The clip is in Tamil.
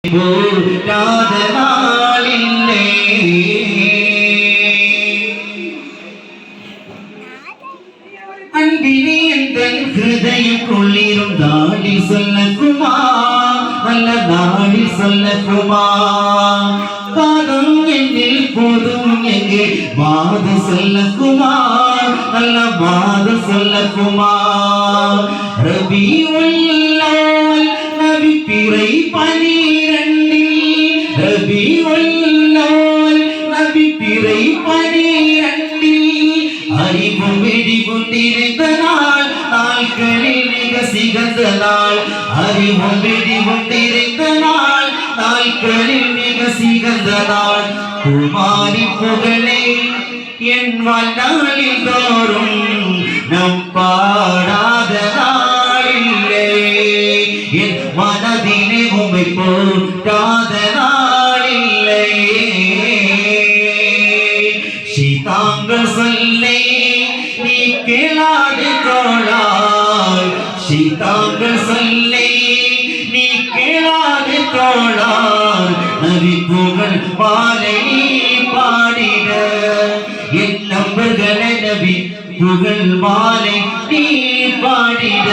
போராத நாளில்லை. அன்பினே எந்தன் ஹிருதயம் கொள்ளிரும் நாளில் சொல்லக்குமா, நல்ல நாளில் சொல்லக்குமா. காதம் என்னில் போதும் எங்கே மாத சொல்லக்குமா, நல்ல மாத சொல்லக்குமா. ரபியுல் அவ்வல் நபி பிறை 12, ரபியுல் அவ்வல் நபி பிறை 12, அறிவும் வெடிவும் நிறைந்த நாள், நாட்களில் மிக சிறந்த நாள். அறிவும் வெடிவும் நிறைந்த நாள், நாட்களில் மிக சிறந்த நாள். குமாரி புகழே என் வாழ்நாளில் தோறும் நம் பாடாத நாளில்லை. என் மனதிலே உம்மை போற்றாத நாளில்லை. சீதாங்கள் சொல்லை நீ கேளாது தோழாய், சீதாங்கள் சொல்லை நீ கேளாது தோழாய். நபி புகழ் பாலை பாடிட என் நம்பர்களை நபி புகழ் மாலை நீ பாடிட.